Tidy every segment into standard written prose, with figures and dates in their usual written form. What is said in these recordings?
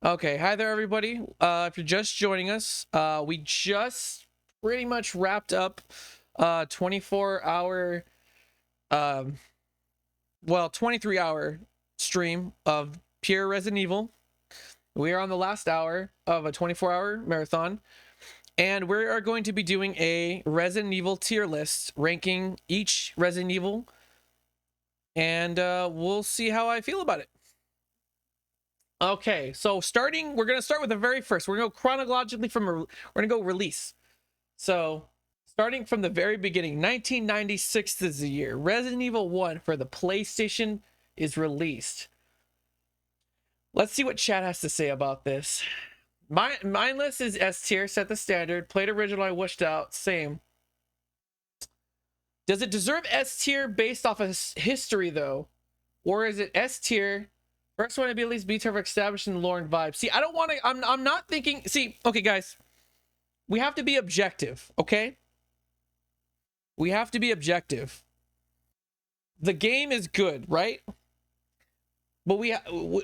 Okay, hi there, everybody. If you're just joining us, we just pretty much wrapped up 24-hour, um, 23-hour stream of pure Resident Evil. We are on the last hour of a 24-hour marathon, and we are going to be doing a Resident Evil tier list, ranking each Resident Evil, and we'll see how I feel about it. Okay, so we're gonna start with the very first. We're gonna go chronologically we're gonna go release. So starting from the very beginning, 1996 is the year Resident Evil 1 for the PlayStation is released. Let's see what chat has to say about this. Mine list is S tier, set the standard. Played original, I wished out, same. Does it deserve S tier based off of history though, or is it S tier? First one to be at least B tier for establishing the lore and vibe. See, I don't want to. I'm not thinking. See, okay, guys, we have to be objective. Okay, we have to be objective. The game is good, right? But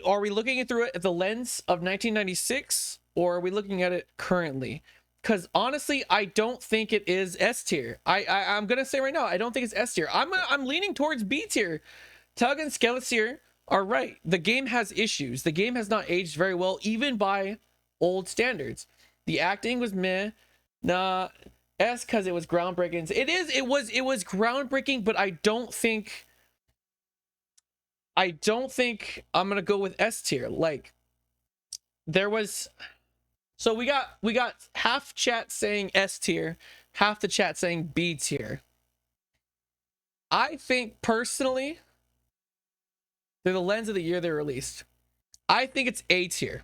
are we looking through it at the lens of 1996, or are we looking at it currently? Because honestly, I don't think it is S tier. I'm gonna say right now, I don't think it's S tier. I'm leaning towards B tier. Tug and Skeletor are right. The game has issues. The game has not aged very well, even by old standards. The acting was meh. Nah, S because it was groundbreaking. It was groundbreaking, but I don't think I'm gonna go with S tier. Like, there was, so we got half chat saying S tier, half the chat saying B tier. I think personally, through the lens of the year they released, I think it's A tier.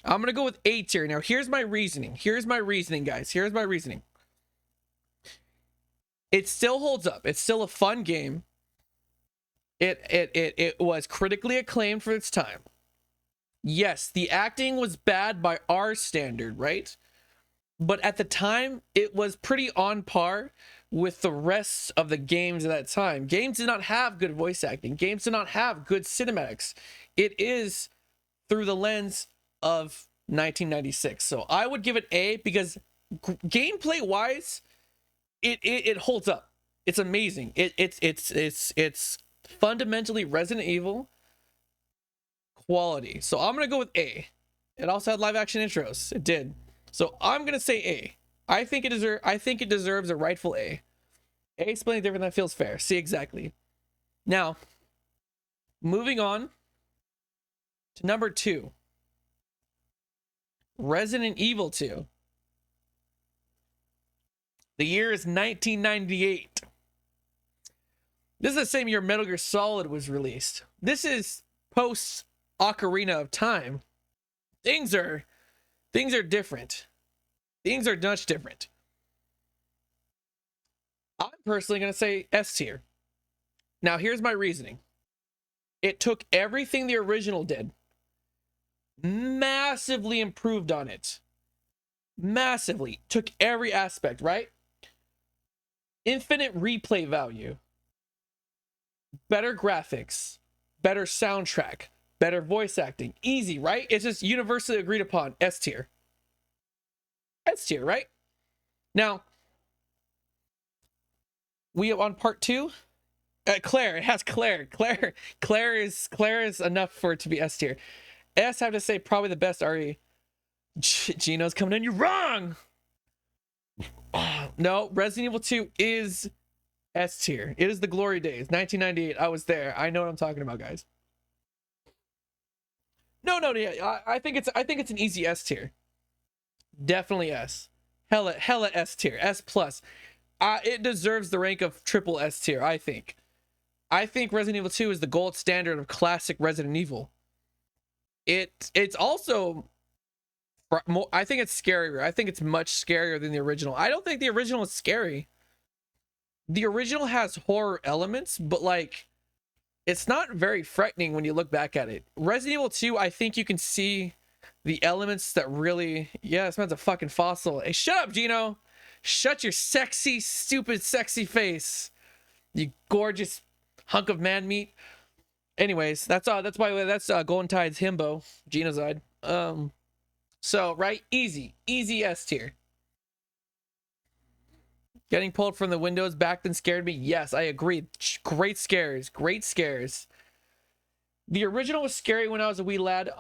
I'm gonna go with A tier. Now, here's my reasoning. Guys. Here's my reasoning. It still holds up. It's still a fun game. It was critically acclaimed for its time. Yes, the acting was bad by our standard, right? But at the time, it was pretty on par with the rest of the games at that time. Games did not have good voice acting. Games did not have good cinematics. It is through the lens of 1996. So I would give it A because gameplay wise, it holds up. It's amazing. It's fundamentally Resident Evil quality. So I'm gonna go with A. It also had live action intros. It did. So I'm gonna say A. I think it deserves a rightful A. A explaining different than feels fair. See, exactly. Now, moving on to number 2. Resident Evil 2. The year is 1998. This is the same year Metal Gear Solid was released. This is post Ocarina of Time. Things are different. Things are much different. I'm personally going to say S tier. Now, here's my reasoning. It took everything the original did, massively improved on it. Massively. Took every aspect, right? Infinite replay value. Better graphics. Better soundtrack. Better voice acting. Easy, right? It's just universally agreed upon. S tier. S tier, right? Now, we are on part 2. Claire, it has Claire. Claire is enough for it to be S tier. S, I have to say, probably the best RE. Gino's coming in. You're wrong. No, Resident Evil 2 is S tier. It is the glory days. 1998. I was there. I know what I'm talking about, guys. No, yeah. I think it's an easy S tier. Definitely S. Hella S tier. S plus. It deserves the rank of triple S tier, I think. I think Resident Evil 2 is the gold standard of classic Resident Evil. It's also, I think it's scarier. I think it's much scarier than the original. I don't think the original is scary. The original has horror elements, but like, it's not very frightening when you look back at it. Resident Evil 2, I think you can see the elements that really, yeah, this man's a fucking fossil. Hey, shut up, Gino. Shut your sexy, stupid, sexy face. You gorgeous hunk of man meat. Anyways, that's Golden Tide's himbo, genocide. So right, easy S tier. Getting pulled from the windows back then scared me. Yes, I agree. Great scares, great scares. The original was scary when I was a wee lad.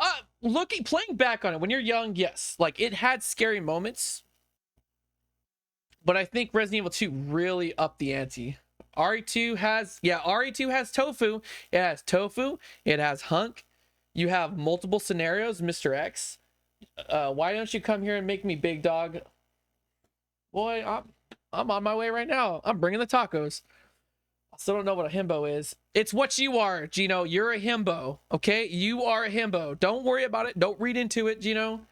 Playing back on it when you're young, yes, like it had scary moments, but I think Resident Evil 2 really upped the ante. RE2 has tofu. It has tofu. It has hunk. You have multiple scenarios, Mr. X. Why don't you come here and make me big dog? Boy, I'm on my way right now. I'm bringing the tacos. I still don't know what a himbo is. It's what you are, Gino. You're a himbo, okay? You are a himbo. Don't worry about it. Don't read into it, Gino.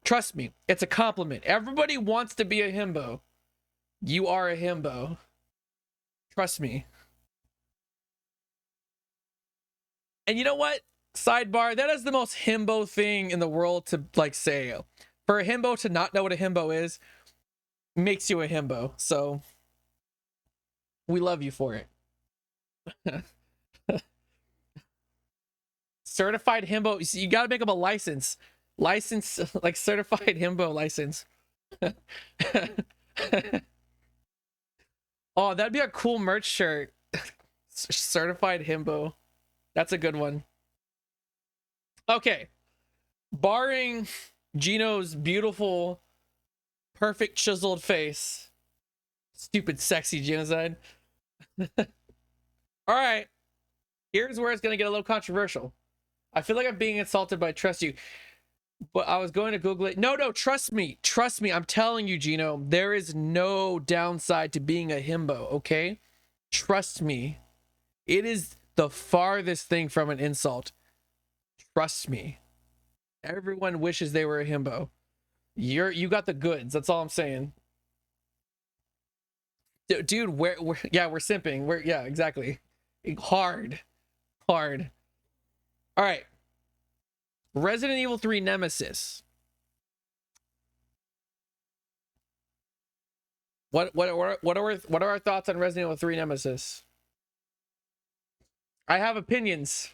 Trust me, it's a compliment. Everybody wants to be a himbo. You are a himbo. Trust me. And you know what? Sidebar, that is the most himbo thing in the world to like say. For a himbo to not know what a himbo is makes you a himbo. So we love you for it. Certified himbo. You got to make them a license like certified himbo license. Oh, that'd be a cool merch shirt. Certified himbo. That's a good one. Okay, barring Gino's beautiful, perfect chiseled face, stupid sexy genocide. All right, here's where it's gonna get a little controversial. I feel like I'm being insulted, but I trust you. But I was going to Google it. No, trust me. Trust me. I'm telling you, Gino, there is no downside to being a himbo, okay? Trust me. It is the farthest thing from an insult. Trust me. Everyone wishes they were a himbo. You got the goods. That's all I'm saying. Dude, yeah, we're simping. Yeah, exactly. Hard. All right. Resident Evil 3 Nemesis. What are our thoughts on Resident Evil 3 Nemesis? I have opinions.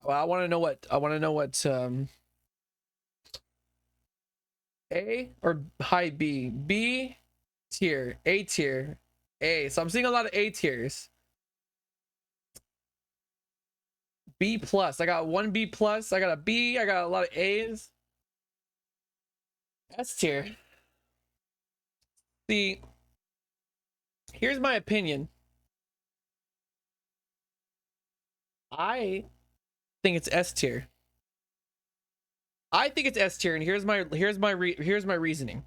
Well, I want to know what A or high B? B tier, A tier, A. So I'm seeing a lot of A tiers. B plus. I got one B plus. I got a B. I got a lot of A's. S tier. See, here's my opinion. I think it's S tier. I think it's S tier, and here's my reasoning.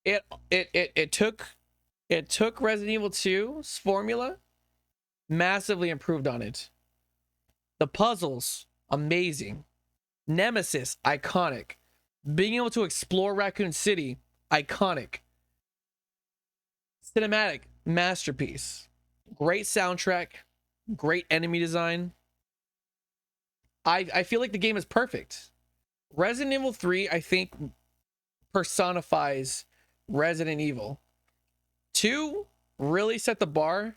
It took Resident Evil 2's formula, massively improved on it. The puzzles, amazing. Nemesis, iconic. Being able to explore Raccoon City, iconic. Cinematic, masterpiece. Great soundtrack, great enemy design. I feel like the game is perfect. Resident Evil 3, I think, personifies Resident Evil. 2 really set the bar,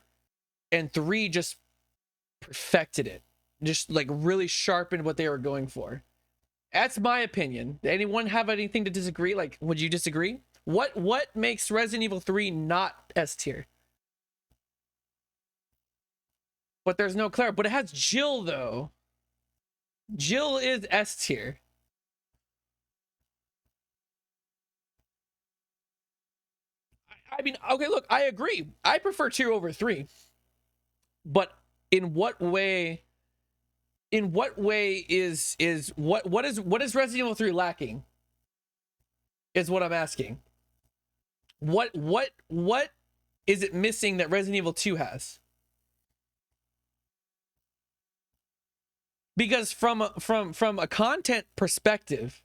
and 3 just perfected it. Just like really sharpened what they were going for. That's my opinion. Anyone have anything to disagree? Like, would you disagree? What makes Resident Evil 3 not S tier? But there's no Claire. But it has Jill though. Jill is S tier. I mean, okay, look, I agree. I prefer 2 over 3. But in what way? In what way is what is Resident Evil 3 lacking? Is what I'm asking. What is it missing that Resident Evil 2 has? Because from a content perspective,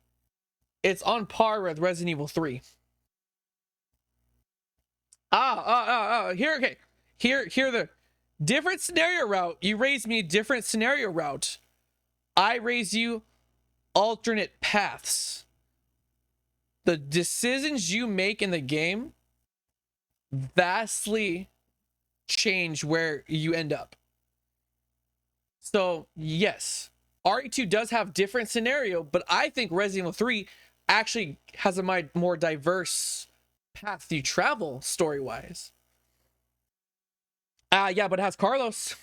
it's on par with Resident Evil 3. Here, okay. Here the different scenario route. You raise me different scenario route. I raise you alternate paths. The decisions you make in the game vastly change where you end up. So yes, RE2 does have different scenario, but I think Resident Evil 3 actually has a more diverse path you travel story-wise. Yeah, but it has Carlos.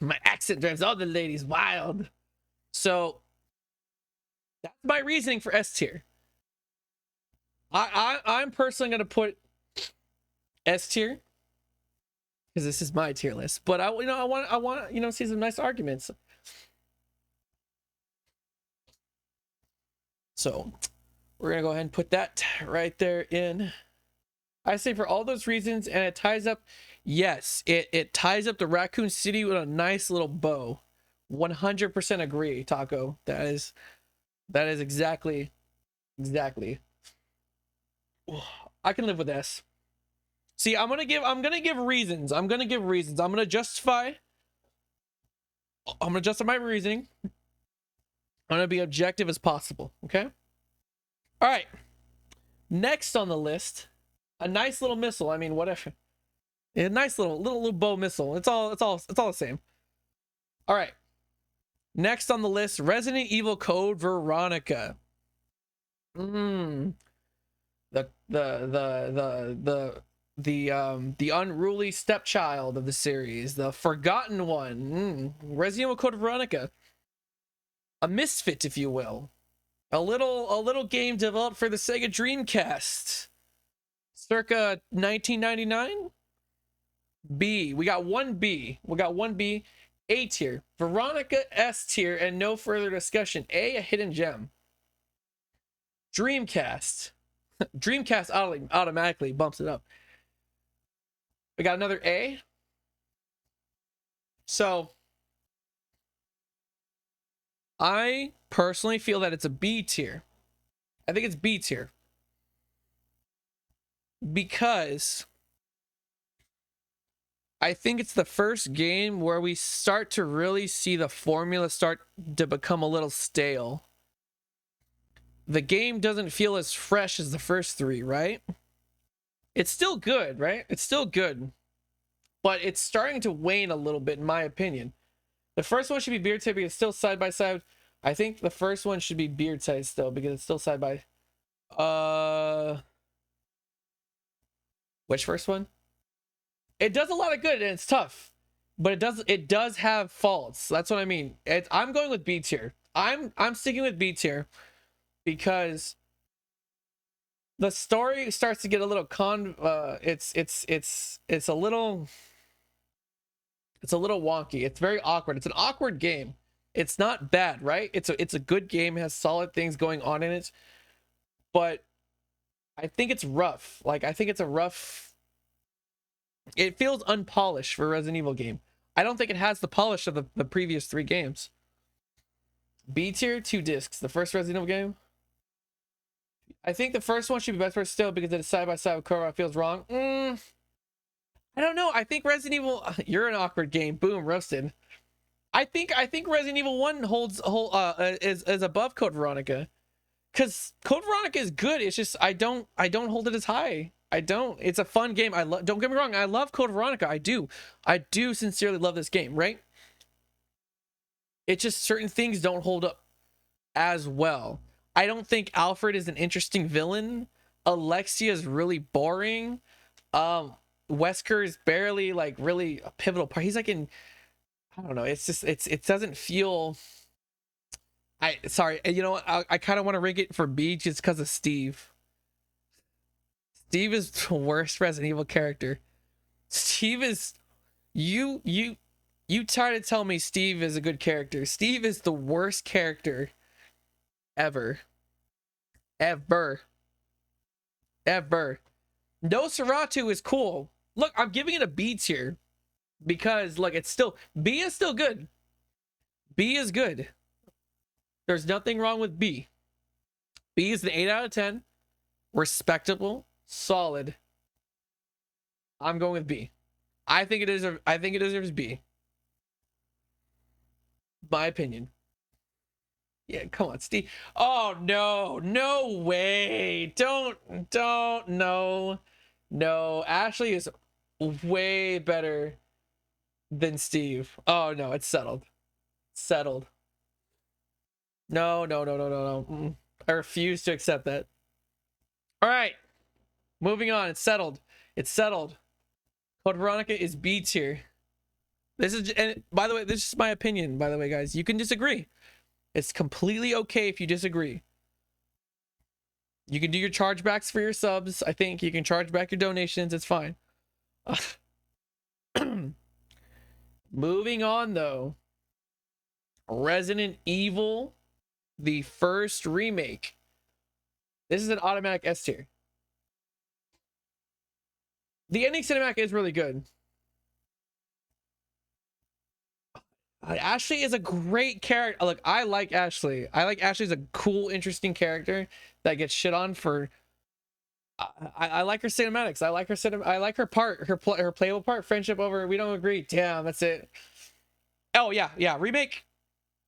My accent drives all the ladies wild. So that's my reasoning for S tier. I'm personally gonna put S tier because this is my tier list. But I want see some nice arguments. So we're gonna go ahead and put that right there in. I say for all those reasons, and it ties up. Yes, it ties up the Raccoon City with a nice little bow. 100% agree, Taco. That is exactly. I can live with S. See, I'm gonna give reasons. I'm gonna justify my reasoning. I'm gonna be objective as possible. Okay. All right. Next on the list, a nice little missile. I mean, whatever. A nice little bow missile. It's all the same. All right. Next on the list, Resident Evil Code Veronica. The unruly stepchild of the series, the forgotten one. Resident Evil Code Veronica. A misfit, if you will. A little game developed for the Sega Dreamcast. Circa 1999. B. We got one B. A tier. Veronica S tier, and no further discussion. A hidden gem. Dreamcast. Dreamcast automatically bumps it up. We got another A. So I personally feel that it's a B tier. I think it's B tier because I think it's the first game where we start to really see the formula start to become a little stale. The game doesn't feel as fresh as the first three, right? It's still good, right? It's still good, but it's starting to wane a little bit, in my opinion. The first one should be beard side because it's still side by side. I think the first one should be beard side still because it's still side by. Which first one? It does a lot of good and it's tough, but it does have faults. That's what I mean. I'm going with B tier. I'm sticking with B tier because the story starts to get a little it's a little wonky. It's very awkward. It's an awkward game. It's not bad, right? It's a good game. It has solid things going on in it, but I think it's rough. Like I think it's a rough. It feels unpolished for a Resident Evil game. I don't think it has the polish of the previous three games. B tier, 2 discs. The first Resident Evil game. I think the first one should be best for still because it is side by side with Korra. It feels wrong. I don't know. I think Resident Evil. You're an awkward game. Boom, roasted. I think Resident Evil 1 is above Code Veronica, because Code Veronica is good. It's just I don't hold it as high. I don't. It's a fun game. Don't get me wrong. I love Code Veronica. I do sincerely love this game. Right. It's just certain things don't hold up as well. I don't think Alfred is an interesting villain. Alexia is really boring. Wesker is barely like really a pivotal part. He's like in, I don't know. It's just it doesn't feel. Sorry. You know what? I kind of want to rank it for B just because of Steve. Steve is the worst Resident Evil character. Steve is you try to tell me Steve is a good character. Steve is the worst character ever. Ever. Nosferatu is cool. Look, I'm giving it a B tier because look, it's still B is still good. B is good. There's nothing wrong with B. B is an 8 out of 10. Respectable, solid. I'm going with B. I think it deserves B. My opinion. Yeah, come on, Steve. Oh no, no way. Don't, no. No, Ashley is way better than Steve. Oh no, it's settled. Settled. No, no, no, no, no, no. I refuse to accept that. All right, moving on. It's settled. It's settled. Code Veronica is B tier. This is, and by the way, this is my opinion. By the way, guys, you can disagree. It's completely okay if you disagree. You can do your chargebacks for your subs. I think you can charge back your donations. It's fine. Moving on, though. Resident Evil, the first remake. This is an automatic S tier. The ending cinematic is really good. Ashley is a great character. Look, I like Ashley. I like Ashley as a cool, interesting character that gets shit on for. I like her cinematics. I like her I like her part, her playable part. Friendship over we don't agree. Damn, that's it. Oh yeah, yeah. Remake,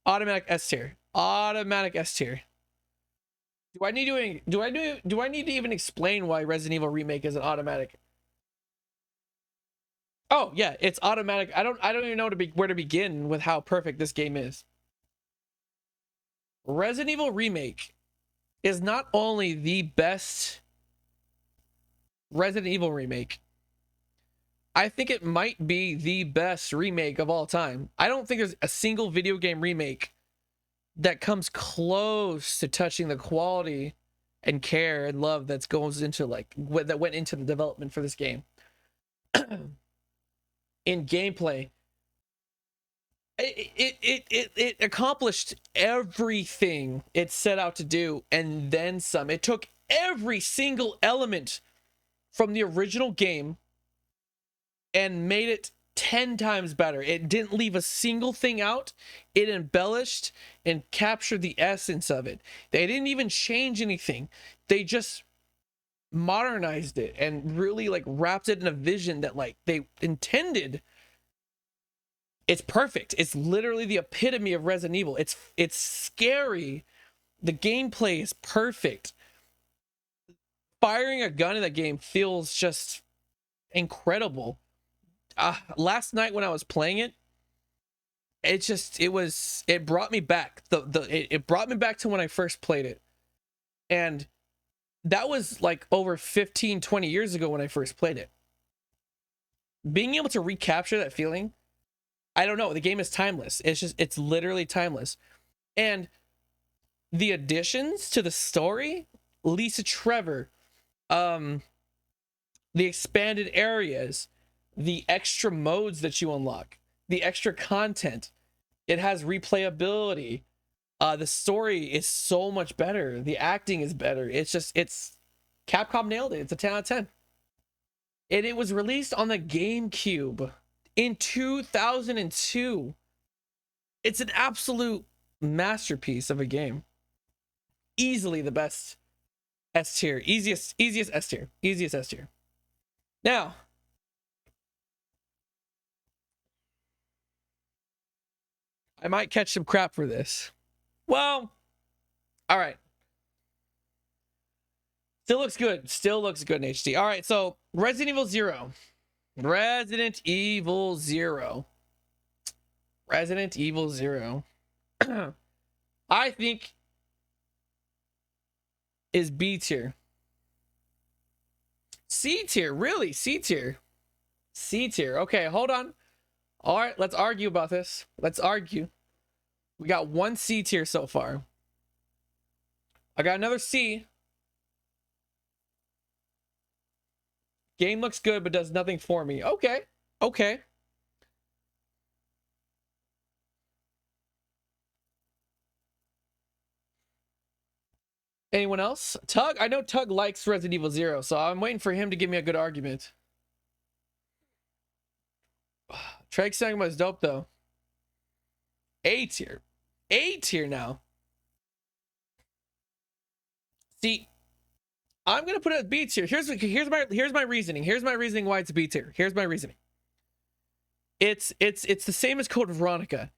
automatic S tier. Automatic S tier. Do I need to even explain why Resident Evil Remake is an automatic? Oh yeah, it's automatic. I don't even know where to begin with how perfect this game is. Resident Evil Remake is not only the best Resident Evil remake, I think it might be the best remake of all time. I don't think there's a single video game remake that comes close to touching the quality and care and love that goes into that went into the development for this game. In gameplay, it accomplished everything it set out to do and then some. It took every single element from the original game and made it 10 times better. It didn't leave a single thing out. It embellished and captured the essence of it. They didn't even change anything. They just modernized it and really wrapped it in a vision that they intended. It's perfect. It's literally the epitome of Resident Evil. It's scary. The gameplay is perfect. Firing a gun in that game feels just incredible. Last night when I was playing it, it brought me back. It brought me back to when I first played it. And that was over 15, 20 years ago when I first played it. Being able to recapture that feeling, I don't know. The game is timeless. It's literally timeless. And the additions to the story, Lisa Trevor, the expanded areas, the extra modes that you unlock, the extra content, it has replayability. The story is so much better. The acting is better. It's Capcom nailed it. It's a 10 out of 10. And it was released on the GameCube in 2002. It's an absolute masterpiece of a game. Easily the best S tier. Easiest S tier. Easiest S tier. Now, I might catch some crap for this. Well, all right. Still looks good. Still looks good in HD. All right, so Resident Evil 0. Resident Evil 0. Resident Evil 0. I think is B tier. C tier, really? C tier. C tier. Okay, hold on. All right, let's argue about this. Let's argue. We got one C tier so far. I got another C. Game looks good, but does nothing for me. Okay. Okay. Anyone else? Tug? I know Tug likes Resident Evil 0, so I'm waiting for him to give me a good argument. Treg Sagma is dope, though. A tier. A tier now. See, I'm gonna put it at B tier. Here's my reasoning. Here's my reasoning why it's B tier. Here's my reasoning. It's the same as Code Veronica.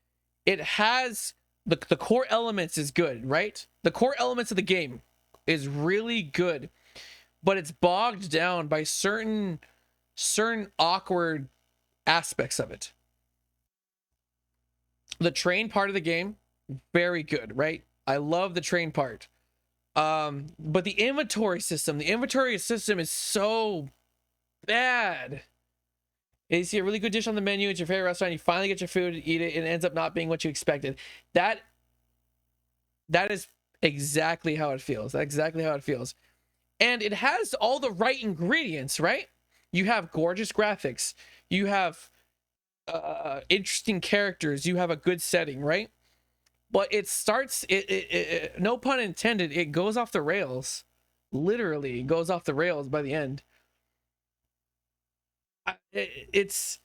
It has the core elements is good, right? The core elements of the game is really good, but it's bogged down by certain awkward aspects of it. The train part of the game, very good, right? I love the train part. But the inventory system is so bad. You see a really good dish on the menu at your favorite restaurant, you finally get your food, eat it, and it ends up not being what you expected. That is exactly how it feels. That's exactly how it feels. And it has all the right ingredients, right? You have gorgeous graphics. You have interesting characters. You have a good setting, right? But it starts, no pun intended, it goes off the rails. Literally goes off the rails by the end. It's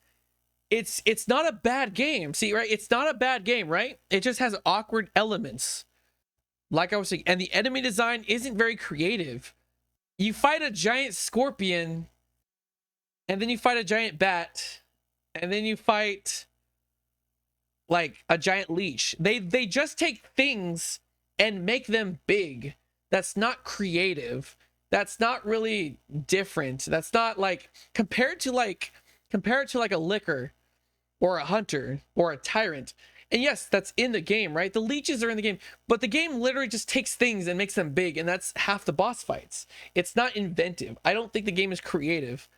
not a bad game. See, right? It's not a bad game, right? It just has awkward elements. Like I was saying, and the enemy design isn't very creative. You fight a giant scorpion, and then you fight a giant bat, and then you fight like a giant leech. They just take things and make them big. That's not creative. That's not really different. That's not like compare it to like a licker or a hunter or a tyrant. And yes, that's in the game, right? The leeches are in the game, but the game literally just takes things and makes them big, and that's half the boss fights. It's not inventive. I don't think the game is creative.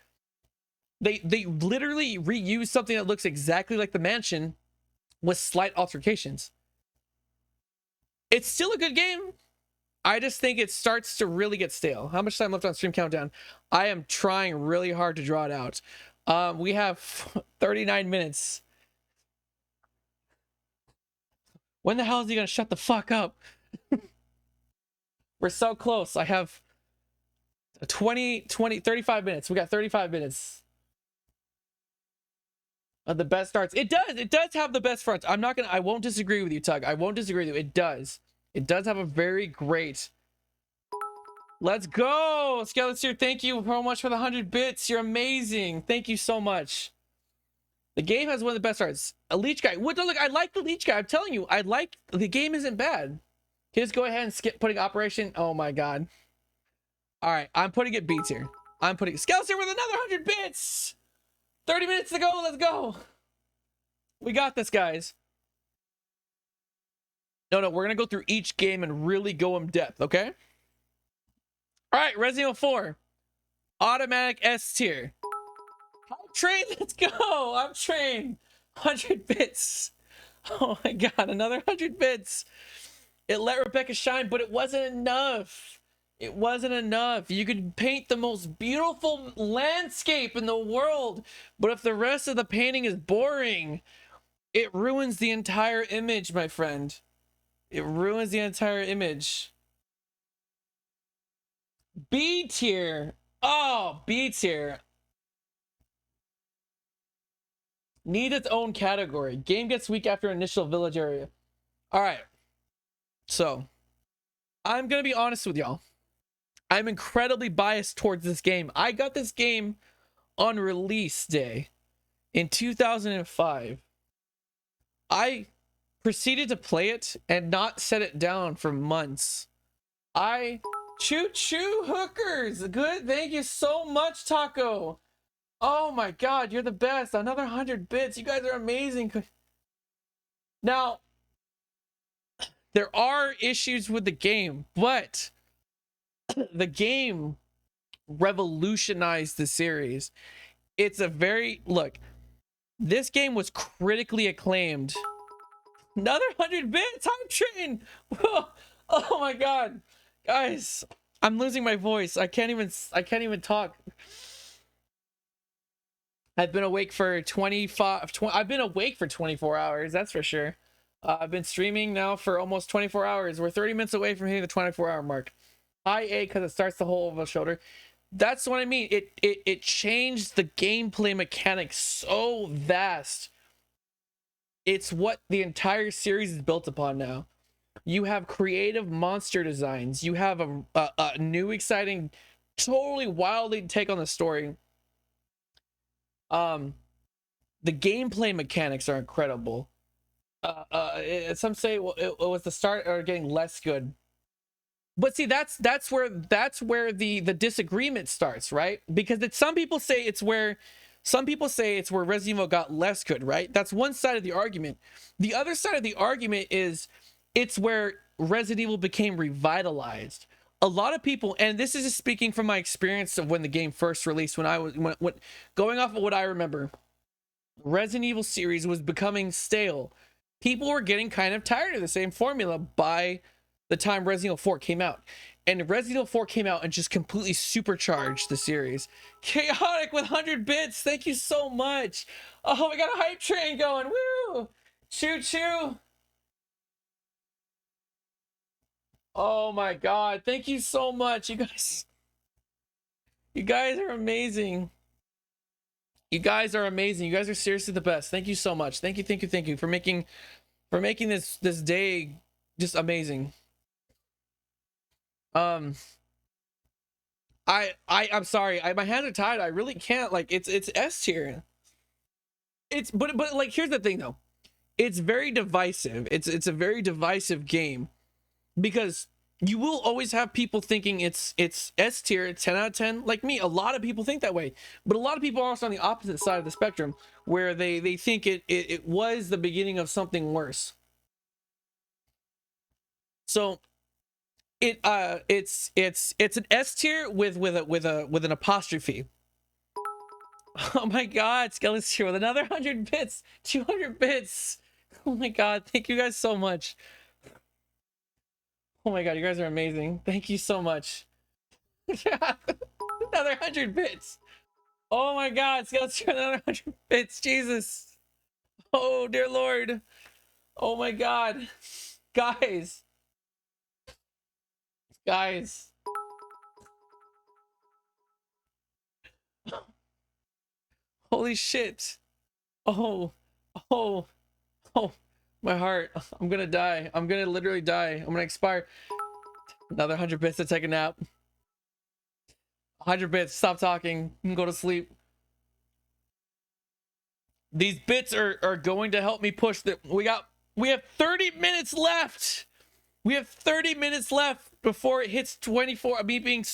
They literally reuse something that looks exactly like the mansion with slight alterations. It's still a good game. I just think it starts to really get stale. How much time left on stream countdown? I am trying really hard to draw it out. We have 39 minutes. When the hell is he gonna shut the fuck up? We're so close. I have 35 minutes. We got 35 minutes. The best starts. It does have the best fronts. I won't disagree with you, Tug. I won't disagree with you. It does have a very great. Let's go, Skeleton. Thank you so much for the 100 bits. You're amazing. Thank you so much. The game has one of the best starts. A leech guy. What? Look, I like the leech guy. I'm telling you, the game isn't bad. Just go ahead and skip putting operation. Oh my god. All right, I'm putting it B tier. I'm putting Skeleton with another 100 bits. 30 minutes to go. Let's go. We got this, guys. No, we're gonna go through each game and really go in depth, okay? All right, Resident Evil 4, automatic S tier. I'm trained. Let's go. I'm trained. 100 bits. Oh my god, another 100 bits. It let Rebecca shine, but it wasn't enough. It wasn't enough. You could paint the most beautiful landscape in the world, but if the rest of the painting is boring, it ruins the entire image, my friend. It ruins the entire image. B tier. Oh, B tier. Need its own category. Game gets weak after initial village area. All right. So, I'm going to be honest with y'all. I'm incredibly biased towards this game. I got this game on release day in 2005. I proceeded to play it and not set it down for months. Choo hookers. Good. Thank you so much, Taco. Oh my god, you're the best. Another 100 bits. You guys are amazing. Now, there are issues with the game, but the game revolutionized the series. It's a very look. This game was critically acclaimed. Another 100 bits. I'm trained. Oh my god, guys, I'm losing my voice. I can't even talk. I've been awake for 24 hours. That's for sure. I've been streaming now for almost 24 hours. We're 30 minutes away from hitting the 24-hour mark. High A because it starts the whole of a shoulder. That's what I mean. It changed the gameplay mechanics so vast. It's what the entire series is built upon now. You have creative monster designs. You have a new, exciting, totally wildly take on the story. The gameplay mechanics are incredible. some say it was the start or getting less good. But see, that's where the disagreement starts, right? Because some people say it's where Resident Evil got less good, right? That's one side of the argument. The other side of the argument is it's where Resident Evil became revitalized. A lot of people, and this is just speaking from my experience of when the game first released, when going off of what I remember, Resident Evil series was becoming stale. People were getting kind of tired of the same formula by the time Resident Evil 4 came out. And Resident Evil 4 came out and just completely supercharged the series. Chaotic with 100 bits. Thank you so much. Oh, we got a hype train going. Woo! Choo choo. Oh my god. Thank you so much. You guys are amazing. You guys are amazing. You guys are seriously the best. Thank you so much. Thank you for making this day just amazing. I'm sorry. My hands are tied. I really can't. Like it's S tier. But like here's the thing though. It's very divisive. It's a very divisive game because you will always have people thinking it's S tier, 10 out of 10. Like me, a lot of people think that way. But a lot of people are also on the opposite side of the spectrum where they think it was the beginning of something worse. So it's an S tier with an apostrophe. Oh my god, Skelet's here with another 100 bits, 200 bits. Oh my god, thank you guys so much. Oh my god, you guys are amazing. Thank you so much. Another 100 bits. Oh my god, Skelet's here with another 100 bits. Jesus. Oh dear lord. Oh my god. Guys. Guys. Holy shit. Oh. Oh. Oh. My heart. I'm gonna die. I'm gonna literally die. I'm gonna expire. Another 100 bits to take a nap. 100 bits. Stop talking. You can go to sleep. These bits are going to help me push the. We have 30 minutes left. We have 30 minutes left before it hits 24. Me being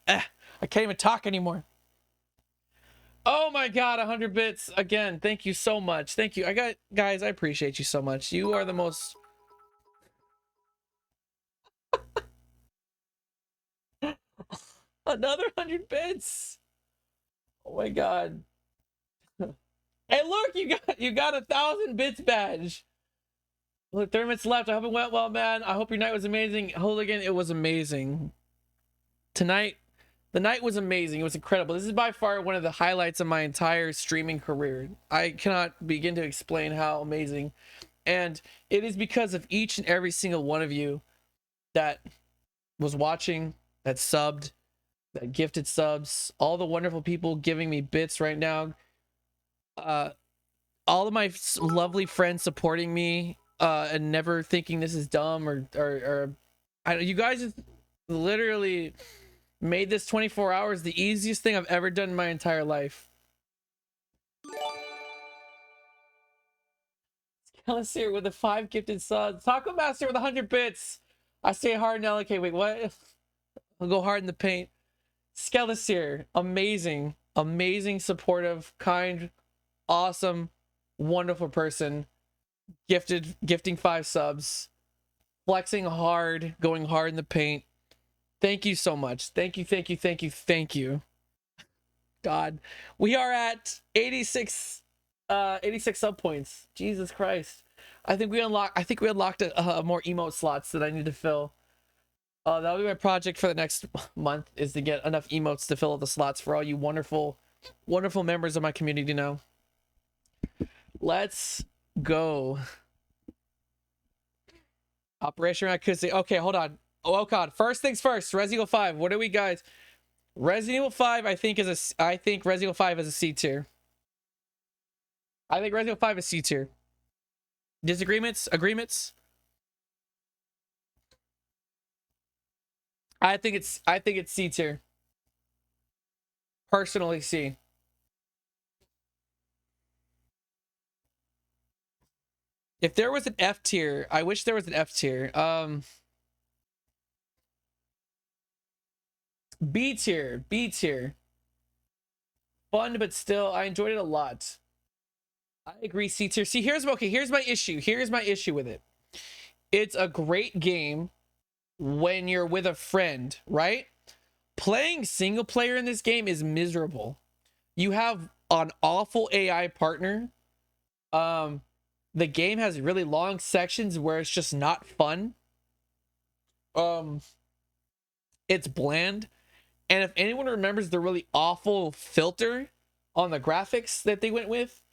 I can't even talk anymore. Oh my god, 100 bits again. Thank you so much. Thank you. Guys, I appreciate you so much. You are the most. Another 100 bits. Oh my god. Hey, look, you got 1,000 bits badge. Look, 30 minutes left. I hope it went well, man. I hope your night was amazing. Hooligan, it was amazing. Tonight, the night was amazing. It was incredible. This is by far one of the highlights of my entire streaming career. I cannot begin to explain how amazing. And it is because of each and every single one of you that was watching, that subbed, that gifted subs, all the wonderful people giving me bits right now. All of my lovely friends supporting me and never thinking this is dumb or you guys just literally made this 24 hours the easiest thing I've ever done in my entire life. Skelis here with the 5 gifted subs. Taco Master with 100 bits. I stay hard now. Okay, wait, what? I'll go hard in the paint. Skelis here. Amazing. Amazing, supportive, kind, awesome, wonderful person. Gifting 5 subs. Flexing hard, going hard in the paint. Thank you so much. Thank you. God. We are at 86 sub points. Jesus Christ. I think we unlocked a more emote slots that I need to fill. That'll be my project for the next month, is to get enough emotes to fill up the slots for all you wonderful members of my community now. Let's go. Operation Raccoon. Okay, hold on. Oh god. First things first. Resident Evil 5. What are we, guys? Resident Evil 5, I think Resident Evil 5 is a C tier. I think Resident Evil 5 is C tier. Disagreements? Agreements? I think it's C tier. Personally, C. If there was an F tier, I wish there was an F tier. B tier, B tier. Fun, but still, I enjoyed it a lot. I agree, C tier. See, here's my issue. Here's my issue with it. It's a great game when you're with a friend, right? Playing single player in this game is miserable. You have an awful AI partner. The game has really long sections where it's just not fun. It's bland. And if anyone remembers the really awful filter on the graphics that they went with,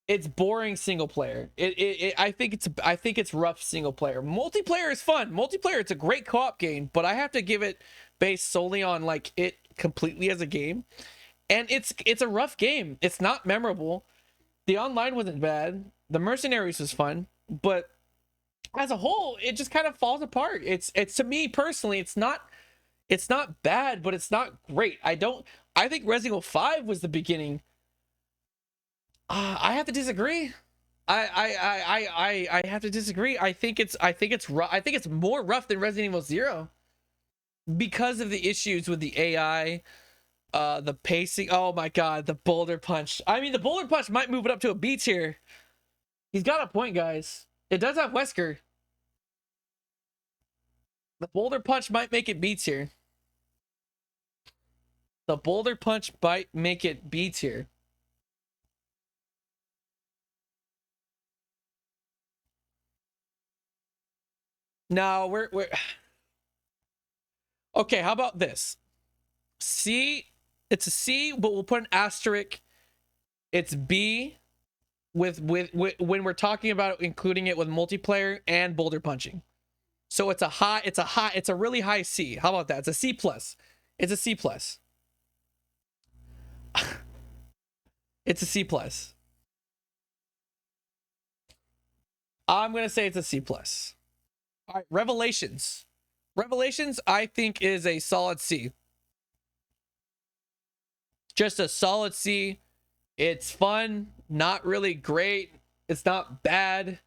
it's boring single player. I think it's rough single player. Multiplayer is fun. Multiplayer, it's a great co-op game, but I have to give it based solely on like it completely as a game. And it's a rough game. It's not memorable. The online wasn't bad. The Mercenaries was fun, but as a whole, it just kind of falls apart. It's to me personally, it's not bad, but it's not great. I think Resident Evil 5 was the beginning. I have to disagree. I have to disagree. I think it's rough. I think it's more rough than Resident Evil 0 because of the issues with the AI, the pacing. Oh my god, the boulder punch. I mean, the boulder punch might move it up to a B tier. He's got a point, guys. It does have Wesker. The boulder punch might make it B tier. The boulder punch might make it B tier. No, we're okay. How about this? C, it's a C, but we'll put an asterisk. It's B with when we're talking about including it with multiplayer and boulder punching. So it's a really high C. How about that? It's a C plus. It's a C plus. It's a C plus. I'm gonna say it's a C plus. All right, Revelations. Revelations, I think, is a solid C. Just a solid C. It's fun, not really great. It's not bad.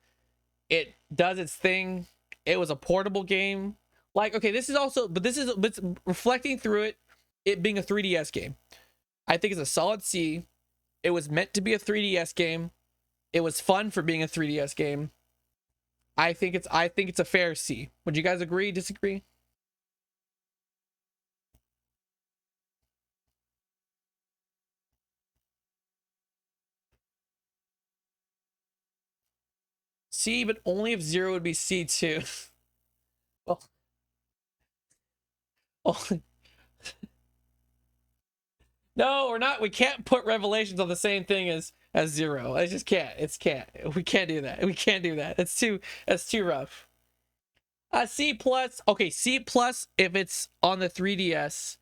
It does its thing. It was a portable game. Like, okay, this is also, but reflecting through it being a 3DS game. I think it's a solid C. It was meant to be a 3DS game. It was fun for being a 3DS game. I think it's a fair C. Would you guys agree, disagree? C, but only if 0 would be C too. Well, only... No, we're not. We can't put Revelations on the same thing as 0. I just can't. We can't do that. We can't do that. That's too rough. C plus. Okay, C plus if it's on the 3DS.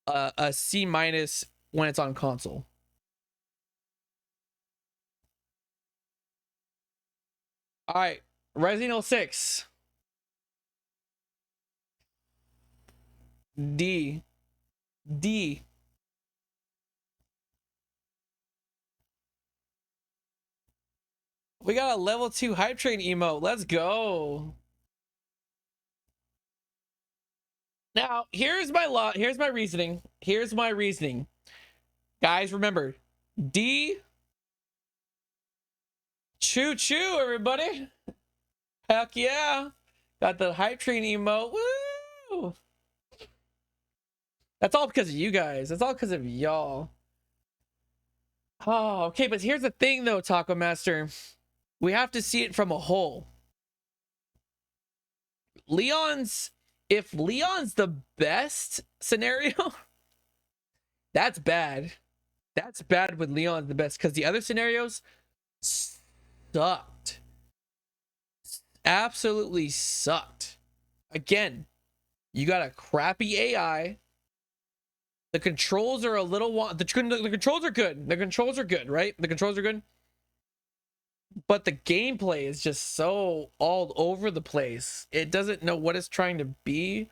A C minus when it's on console. All right, Resident Evil 6. D. D. We got a level 2 hype train emote. Let's go. Now, here's my reasoning. Here's my reasoning. Guys, remember, D. Choo choo, everybody. Heck yeah. Got the hype train emote. Woo! That's all because of you guys. That's all because of y'all. Oh, okay, but here's the thing though, Taco Master. We have to see it from a whole. If Leon's the best scenario, that's bad. That's bad when Leon's the best, because the other scenarios sucked. Absolutely sucked. Again, you got a crappy AI. The controls are a little... The controls are good. The controls are good, right? The controls are good. But the gameplay is just so all over the place. It doesn't know what it's trying to be.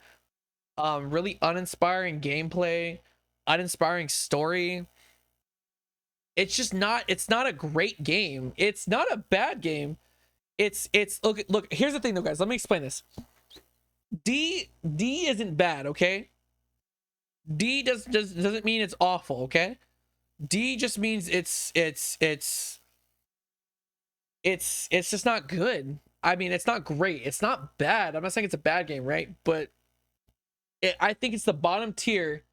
Really uninspiring gameplay. Uninspiring story. It's just not, it's not a great game. It's not a bad game. It's look, here's the thing though, guys. Let me explain this. D isn't bad, okay? D doesn't mean it's awful, okay? D just means it's just not good. I mean, it's not great. It's not bad. I'm not saying it's a bad game, right? But I think it's the bottom tier.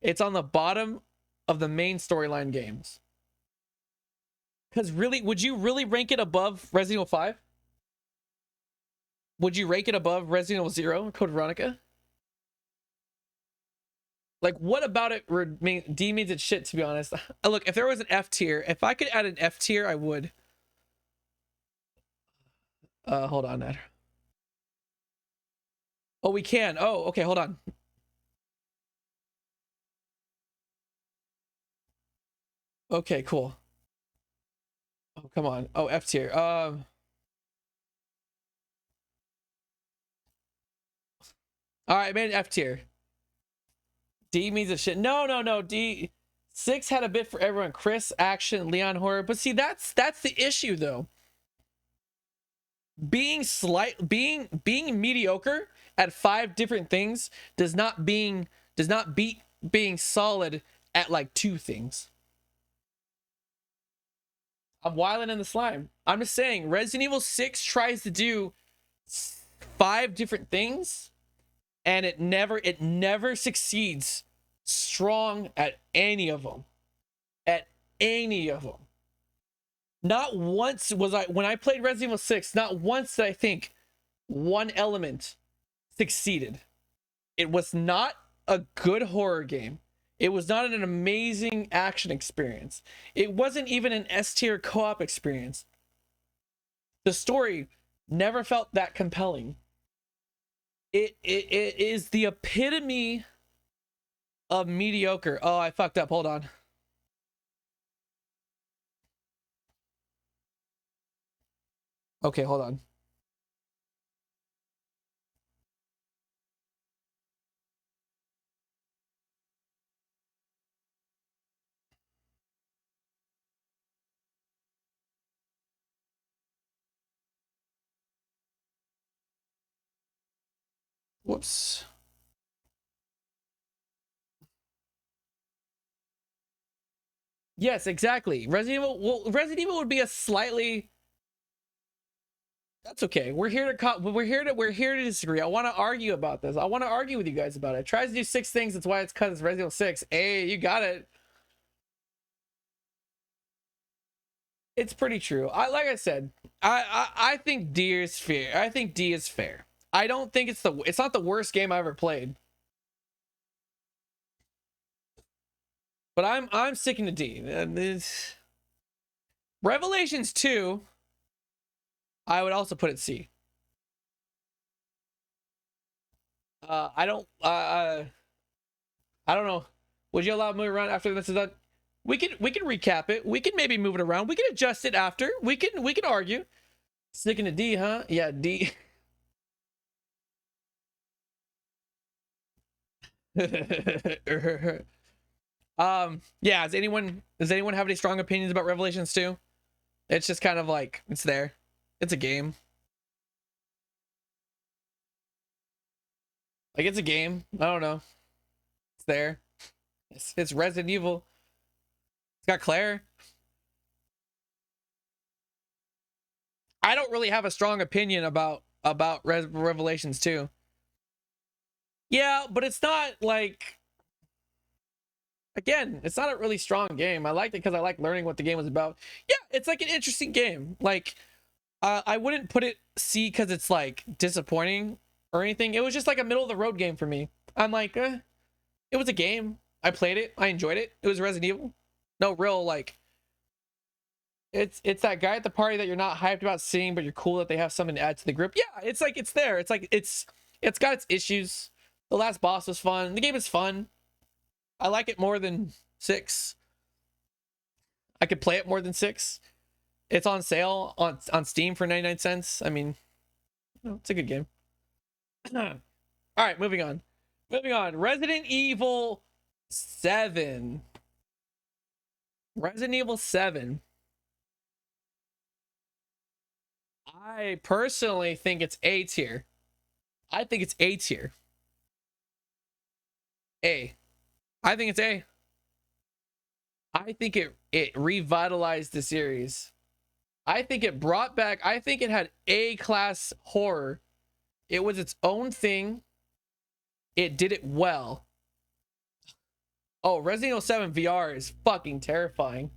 It's on the bottom of the main storyline games. Because really, would you really rank it above Resident Evil 5? Would you rank it above Resident Evil 0, Code Veronica? Like, what about it D means it's shit, to be honest. Look, if there was an F tier, if I could add an F tier, I would. Hold on, Ned. Oh, we can. Oh, okay, hold on. Okay, cool. Oh, come on. Oh, F tier. All right, man, F tier. D means it's shit. No. D 6 had a bit for everyone. Chris, action, Leon, horror. But see, that's the issue though. Being mediocre at 5 different things does not beat being solid at like 2 things. I'm wilding in the slime. I'm just saying Resident Evil 6 tries to do 5 different things and it never succeeds strong at any of them. At any of them. Not once was I, when I played Resident Evil 6, not once did I think one element succeeded. It was not a good horror game. It was not an amazing action experience. It wasn't even an S tier co-op experience. The story never felt that compelling. It is the epitome of mediocre. Oh, I fucked up. Hold on. Okay, hold on. Whoops. Yes, exactly. Resident Evil. Well, Resident Evil would be a slightly. That's okay. We're here to disagree. I want to argue about this. I want to argue with you guys about it. It tries to do 6 things. That's why it's cut as Resident Evil 6. Hey, you got it. It's pretty true. Like I said, I think D is fair. I think D is fair. I don't think it's not the worst game I ever played. But I'm sticking to D. Revelations 2, I would also put it C. I don't know. Would you allow me to run after this is done? We can recap it. We can maybe move it around. We can adjust it after. We can argue. Sticking to D, huh? Yeah, D. Yeah, does anyone have any strong opinions about Revelations 2? It's just kind of like it's there. It's a game. Like it's a game. I don't know. It's there. It's Resident Evil. It's got Claire. I don't really have a strong opinion about Revelations 2. Yeah, but it's not like, again, it's not a really strong game. I liked it because I like learning what the game was about. Yeah, it's like an interesting game. Like, I wouldn't put it C because it's like disappointing or anything. It was just like a middle of the road game for me. I'm like, it was a game. I played it. I enjoyed it. It was Resident Evil. No real like. It's that guy at the party that you're not hyped about seeing, but you're cool that they have something to add to the group. Yeah, it's like it's there. It's like it's got its issues. The last boss was fun. The game is fun. I like it more than 6. I could play it more than 6. It's on sale on Steam for 99 cents. I mean, it's a good game. All right, moving on. Resident Evil 7. Resident Evil 7. I personally think it's A tier. I think it's A tier. A. I think it's A. I think it revitalized the series. I think it brought back, I think it had A-class horror. It was its own thing. It did it well. Oh, Resident Evil 7 VR is fucking terrifying.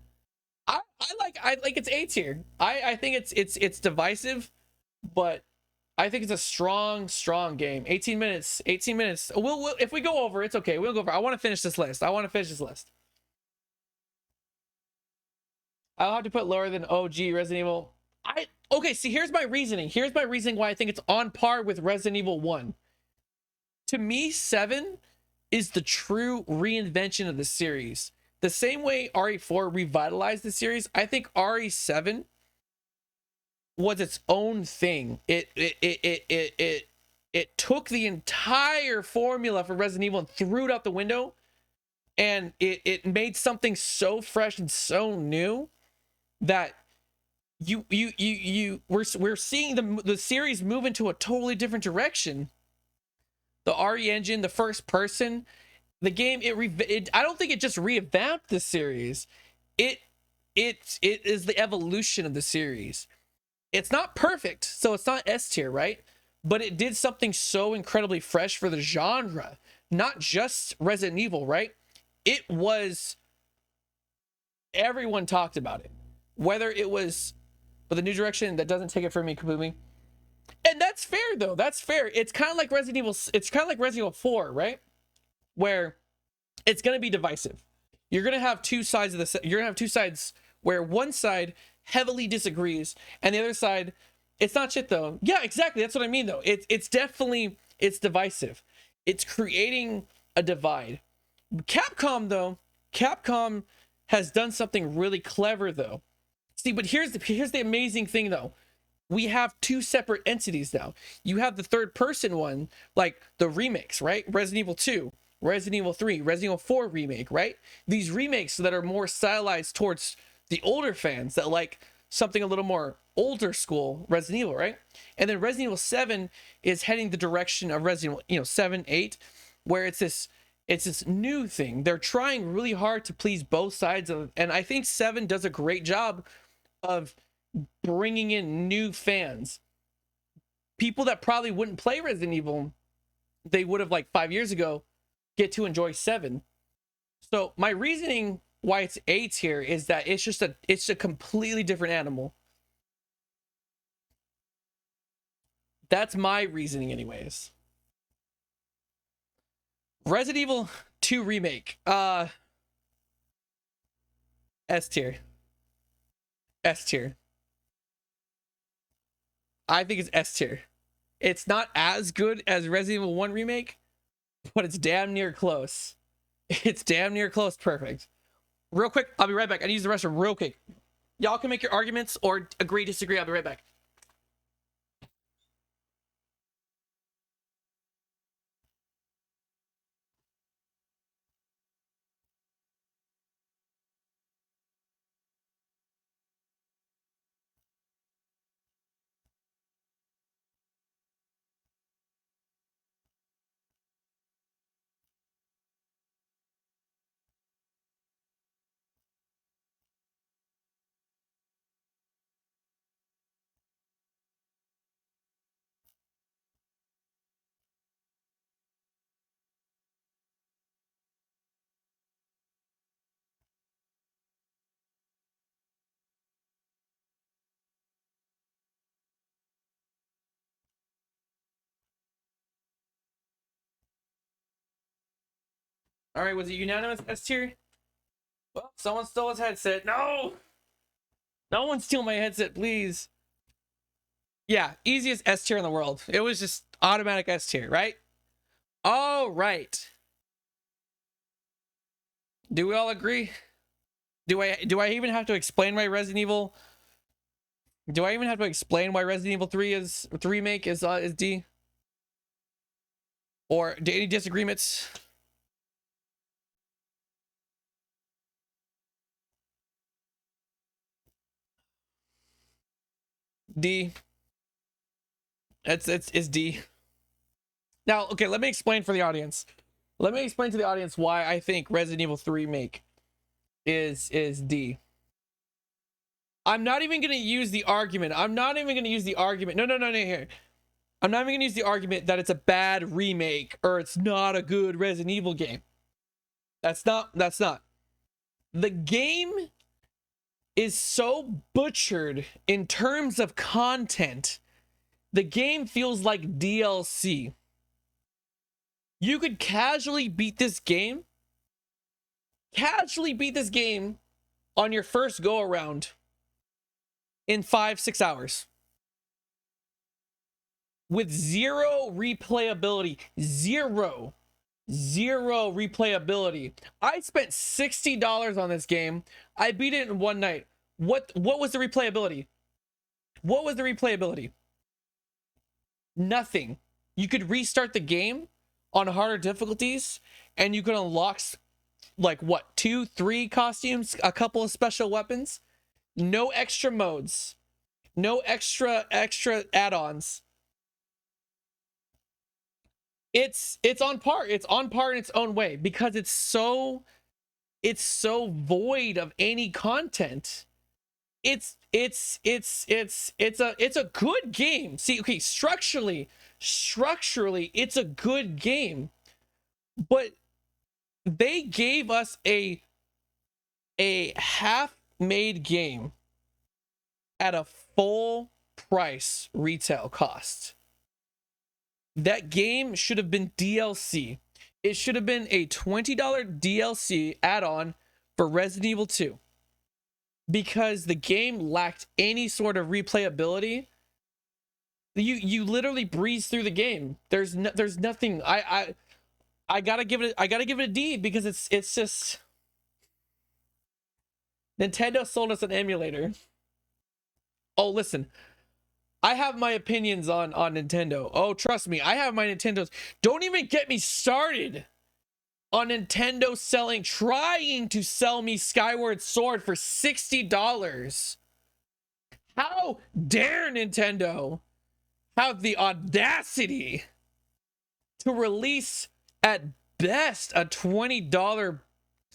I like it's A tier. I think it's divisive, but I think it's a strong game. 18 minutes. 18 minutes. We'll if we go over, it's okay. We'll go over. I want to finish this list. I'll have to put lower than OG Resident Evil. Okay, see, here's my reasoning. Here's my reasoning why I think it's on par with Resident Evil 1. To me, 7 is the true reinvention of the series. The same way RE4 revitalized the series, I think RE7 was its own thing. It took the entire formula for Resident Evil and threw it out the window, and it made something so fresh and so new that we're seeing the series move into a totally different direction. The RE engine, the first person, the game, I don't think it just revamped the series. It is the evolution of the series. It's not perfect, so it's not S tier, right? But it did something so incredibly fresh for the genre, not just Resident Evil, right? It was, everyone talked about it, whether it was with a new direction. That doesn't take it from me, Kabumi. And that's fair, though. That's fair. It's kind of like Resident Evil. It's kind of like Resident Evil 4, right? Where it's going to be divisive. You're going to have two sides of this. You're going to have two sides where one side heavily disagrees and the other side, it's not shit though. Yeah, exactly. That's what I mean though. It's definitely, it's divisive. It's creating a divide. Capcom has done something really clever though. See, but here's the amazing thing though. We have two separate entities now. You have the third person one, like the remakes, right? Resident Evil 2, Resident Evil 3, Resident Evil 4 remake, right? These remakes that are more stylized towards the older fans that like something a little more older school Resident Evil, right? And then Resident Evil 7 is heading the direction of Resident Evil, 7, 8, where it's this new thing. They're trying really hard to please both sides of, and I think 7 does a great job of bringing in new fans, people that probably wouldn't play Resident Evil, they would have like 5 years ago, get to enjoy 7. So my reasoning why it's A tier is that it's a completely different animal. That's my reasoning anyways. Resident Evil 2 remake, S tier. S tier. I think it's S tier. It's not as good as Resident Evil 1 remake, but it's damn near close. It's damn near close. Perfect. Real quick, I'll be right back. I need to use the restroom real quick. Y'all can make your arguments or agree, disagree. I'll be right back. All right, was it unanimous S tier? Well, someone stole his headset. No! No one steal my headset, please. Yeah, easiest S tier in the world. It was just automatic S tier, right? All right. Do we all agree? Do I even have to explain why Resident Evil? Do I even have to explain why Resident Evil 3 is the remake is D? Or do any disagreements? D. It's D. Now, okay, let me explain for the audience. Let me explain to the audience why I think Resident Evil 3 Remake is D. I'm not even going to use the argument. I'm not even going to use the argument. No, here. I'm not even going to use the argument that it's a bad remake or it's not a good Resident Evil game. That's not. The game is so butchered in terms of content. The game feels like DLC. You could casually beat this game on your first go around in 5-6 hours with zero replayability. Zero replayability. I spent $60 on this game. I beat it in one night. What was the replayability? What was the replayability? Nothing. You could restart the game on harder difficulties and you could unlock like what, 2-3 costumes, a couple of special weapons, no extra modes, no extra add-ons. It's on par. It's on par in its own way because it's so void of any content. It's a good game. See, okay, structurally it's a good game, but they gave us a half-made game at a full price retail cost. That game should have been DLC. It should have been a $20 DLC add-on for Resident Evil 2. Because the game lacked any sort of replayability. You literally breeze through the game. There's nothing. I gotta give it a D because it's just Nintendo sold us an emulator. Oh, listen. I have my opinions on Nintendo. Oh, trust me, I have my Nintendos. Don't even get me started on Nintendo trying to sell me Skyward Sword for $60. How dare Nintendo have the audacity to release at best a $20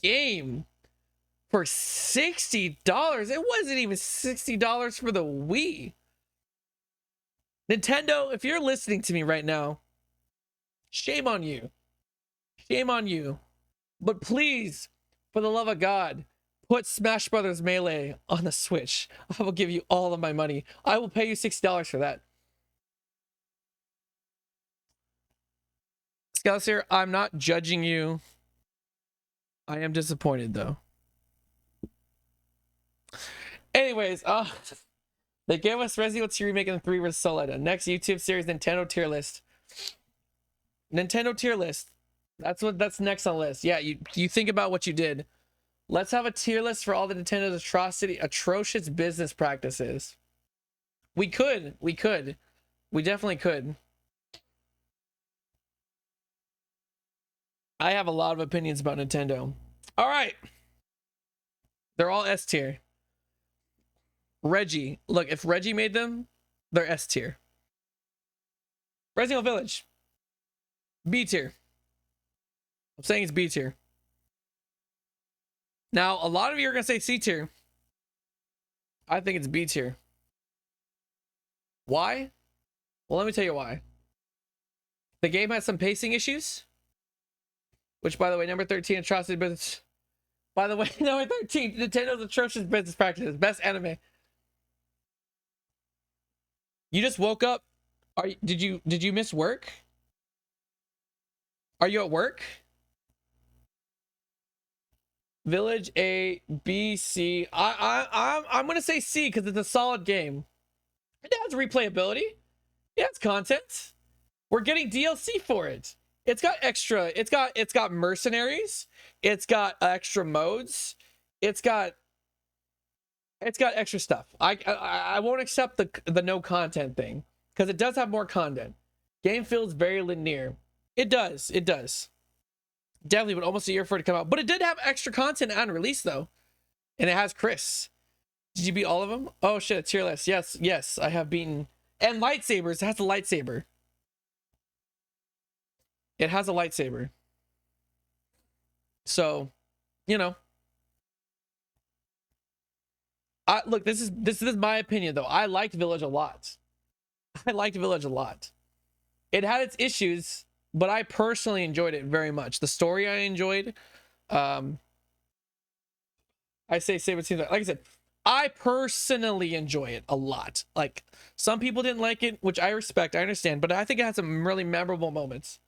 game for $60? It wasn't even $60 for the Wii. Nintendo, if you're listening to me right now, shame on you. Shame on you. But please, for the love of God, put Smash Brothers Melee on the Switch. I will give you all of my money. I will pay you $60 for that. Scouser, I'm not judging you. I am disappointed though. Anyways, they gave us Resident Evil 2 Remake and 3 with Solida. Next YouTube series, Nintendo tier list. Nintendo tier list. That's next on the list. Yeah, you think about what you did. Let's have a tier list for all the Nintendo's atrocious business practices. We could. We definitely could. I have a lot of opinions about Nintendo. All right. They're all S tier. Reggie. Look, if Reggie made them, they're S tier. Resident Evil Village. B tier. I'm saying it's B tier. Now, a lot of you are going to say C tier. I think it's B tier. Why? Well, let me tell you why. The game has some pacing issues. Which, by the way, number 13, atrocity business. By the way, number 13, Nintendo's atrocious business practices. Best anime. You just woke up. Did you miss work? Are you at work? Village A, B, C. I'm gonna say C because it's a solid game. It has replayability. It has content. We're getting DLC for it. It's got extra. It's got mercenaries. It's got extra modes. It's got extra stuff. I won't accept the no content thing because it does have more content. Game feels very linear. It does. Definitely, but almost a year for it to come out. But it did have extra content on release though, and it has Chris. Did you beat all of them? Oh shit, tier list. Yes, yes, I have beaten. And lightsabers. It has a lightsaber. It has a lightsaber. So, you know, look. This is my opinion though. I liked Village a lot. I liked Village a lot. It had its issues, but I personally enjoyed it very much. The story I enjoyed. Um, I say save it seems like I said, I personally enjoy it a lot. Like some people didn't like it, which I respect, I understand, but I think it had some really memorable moments.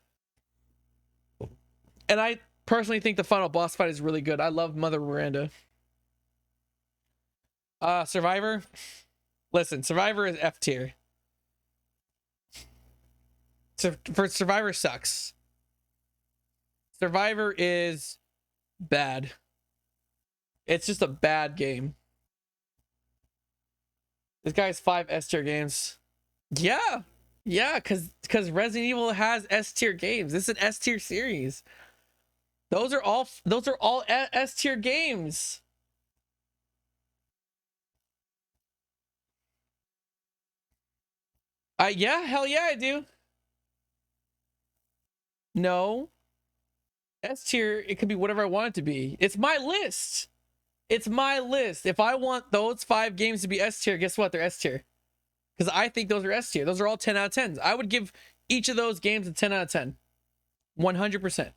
And I personally think the final boss fight is really good. I love Mother Miranda. Survivor. Listen, Survivor is F tier. For Survivor sucks. Survivor is bad. It's just a bad game. This guy has 5 S tier games. Yeah. Yeah, because Resident Evil has S tier games. This is an S tier series. Those are all S tier games. Yeah, hell yeah, I do. No. S tier, it could be whatever I want it to be. It's my list. It's my list. If I want those 5 games to be S tier, guess what? They're S tier. Because I think those are S tier. Those are all 10 out of 10s. I would give each of those games a 10 out of 10. 100%.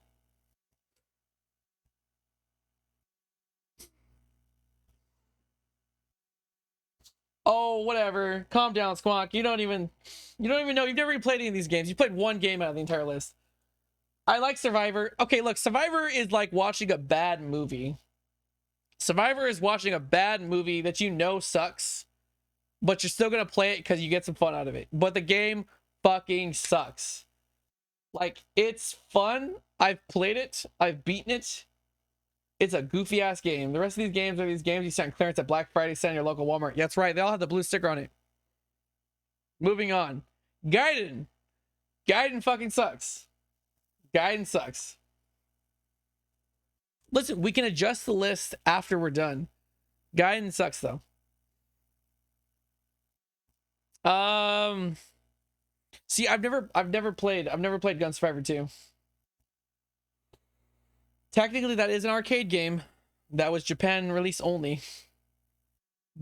Oh, whatever. Calm down, Squawk. You don't even know. You've never even played any of these games. You played one game out of the entire list. I like Survivor. Okay, look, Survivor is like watching a bad movie. Survivor is watching a bad movie that you know sucks, but you're still gonna play it because you get some fun out of it. But the game fucking sucks. Like, it's fun. I've played it. I've beaten it. It's a goofy ass game. The rest of these games are these games you send clearance at Black Friday, send your local Walmart. Yeah, that's right. They all have the blue sticker on it. Moving on. Gaiden. Gaiden fucking sucks. Gaiden sucks. Listen, we can adjust the list after we're done. Gaiden sucks though. Um See, I've never played Gun Survivor 2. Technically that is an arcade game. That was Japan release only.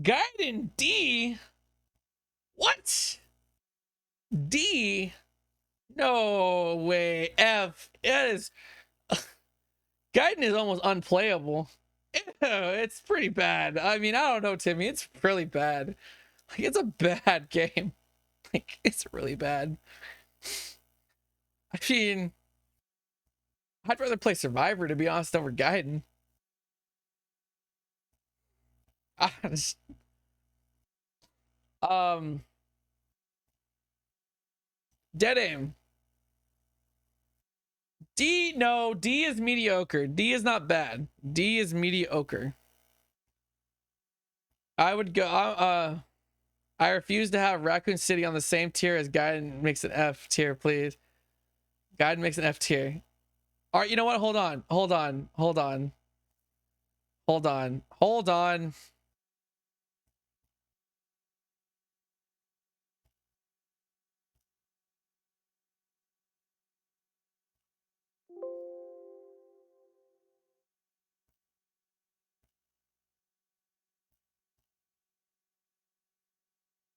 Gaiden D? What? D? No way. F. It is. Gaiden is almost unplayable. Ew, it's pretty bad. I mean, I don't know, Timmy. It's really bad. Like, it's a bad game. Like, it's really bad. I mean, I'd rather play Survivor, to be honest, over Gaiden. I just, um, Dead Aim. D, no, D is mediocre. D is not bad. D is mediocre. I would go, I refuse to have Raccoon City on the same tier as Gaiden makes an F tier, please. Gaiden makes an F tier. All right, you know what? Hold on. Hold on. Hold on. Hold on. Hold on.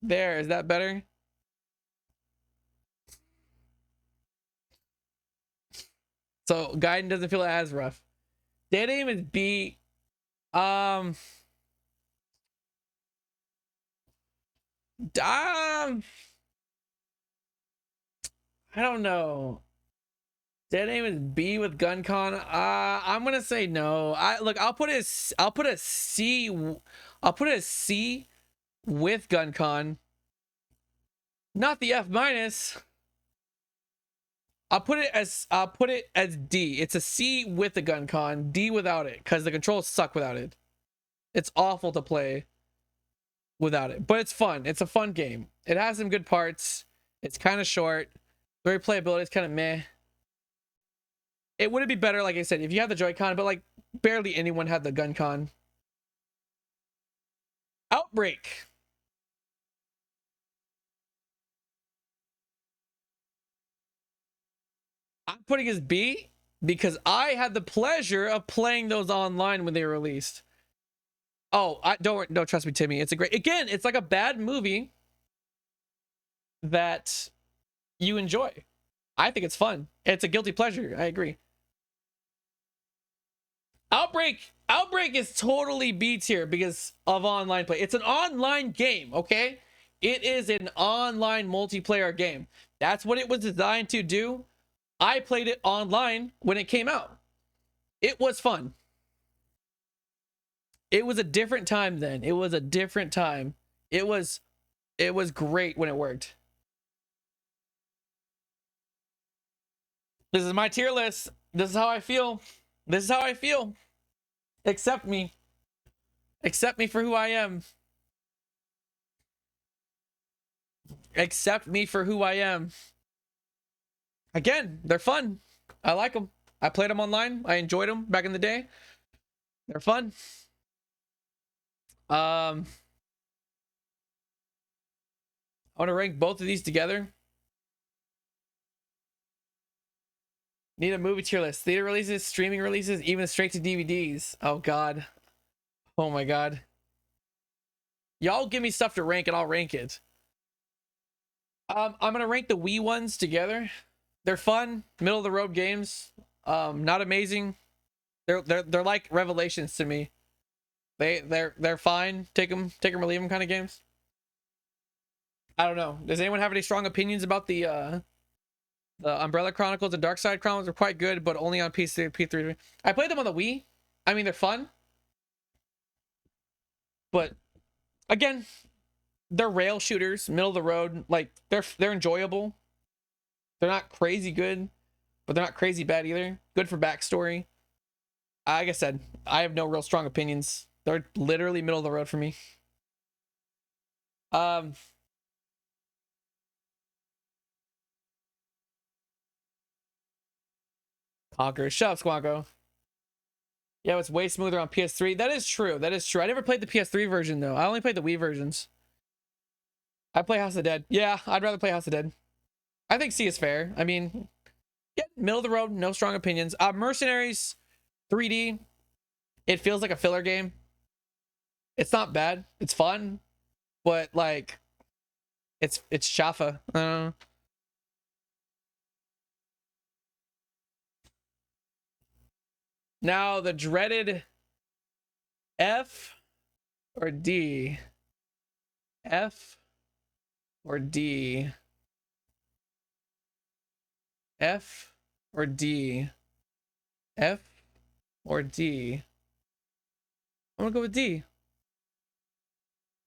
There, is that better? So Gaiden doesn't feel as rough. Dead Aim is B. Um, um I don't know. Dead Aim is B with GunCon. I'm gonna say no. I'll put it as, I'll put a C. I'll put it as C with GunCon. Not the F minus. I'll put it as D. It's a C with the GunCon, D without it, because the controls suck without it. It's awful to play without it, but it's fun. It's a fun game. It has some good parts. It's kind of short. The replayability is kind of meh. It would be better, like I said, if you had the Joy-Con, but like barely anyone had the GunCon. Outbreak. I'm putting as B because I had the pleasure of playing those online when they were released. Oh, don't trust me, Timmy. It's a great, again, it's like a bad movie that you enjoy. I think it's fun. It's a guilty pleasure. I agree. Outbreak is totally B tier because of online play. It's an online game, okay? It is an online multiplayer game. That's what it was designed to do. I played it online when it came out. It was fun. It was a different time then. It was a different time. It was great when it worked. This is my tier list. This is how I feel. This is how I feel. Accept me. Accept me for who I am. Accept me for who I am. Again, they're fun. I like them. I played them online. I enjoyed them back in the day. They're fun. I want to rank both of these together. Need a movie tier list. Theater releases, streaming releases, even straight to DVDs. Oh god. Oh my god. Y'all give me stuff to rank and I'll rank it. I'm gonna rank the Wii ones together. They're fun, middle of the road games. Not amazing. They're like revelations to me. They're fine. Take them or leave them kind of games. I don't know. Does anyone have any strong opinions about the Umbrella Chronicles and Dark Side Chronicles? Are quite good, but only on PC, P3. I played them on the Wii. I mean, they're fun, but again, they're rail shooters, middle of the road. Like they're enjoyable. They're not crazy good, but they're not crazy bad either. Good for backstory. Like I said, I have no real strong opinions. They're literally middle of the road for me. Conquer. Shut up, Squonko. Yeah, it's way smoother on PS3. That is true. That is true. I never played the PS3 version, though. I only played the Wii versions. I play House of the Dead. Yeah, I'd rather play House of the Dead. I think C is fair. I mean, yeah, middle of the road, no strong opinions. Mercenaries 3D. It feels like a filler game. It's not bad. It's fun, but like, it's chafa. Now the dreaded F or D. F or D. F or D. F or D. I'm gonna go with D.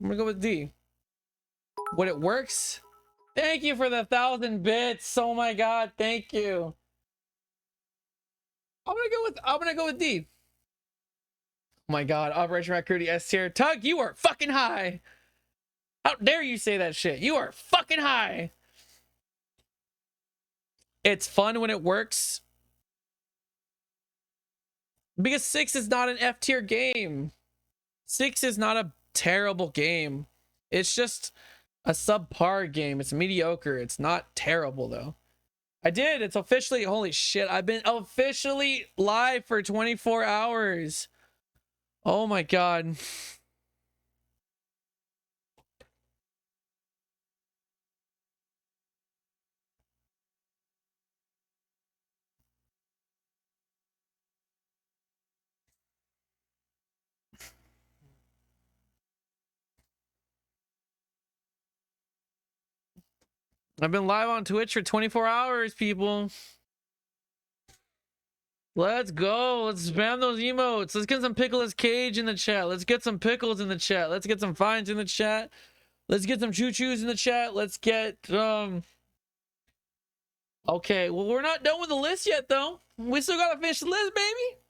I'm gonna go with D. When it works. Thank you for the 1,000 bits. Oh my god, thank you. I'm gonna go with D. Oh my god, Operation Raccoon S tier. Tug, you are fucking high. How dare you say that shit? You are fucking high. It's fun when it works. Because 6 is not an F tier game. 6 is not a terrible game. It's just a subpar game. It's mediocre. It's not terrible though. I did. It's officially, holy shit. I've been officially live for 24 hours. Oh my god. I've been live on Twitch for 24 hours, people. Let's go. Let's spam those emotes. Let's get some Pickles Cage in the chat. Let's get some pickles in the chat. Let's get some fines in the chat. Let's get some choo-choos in the chat. Let's get okay, well, we're not done with the list yet though. We still gotta finish the list, baby.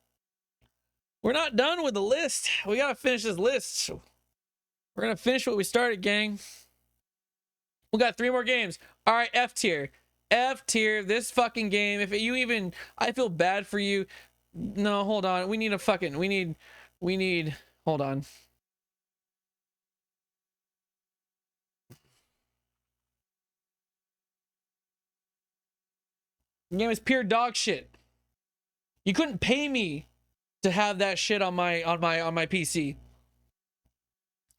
We're not done with the list. We gotta finish this list. We're gonna finish what we started, gang. We got 3 more games. All right, F tier. F tier. This fucking game. If you even, I feel bad for you. No, hold on. We need a fucking. We need. Hold on. The game is pure dog shit. You couldn't pay me to have that shit on my PC.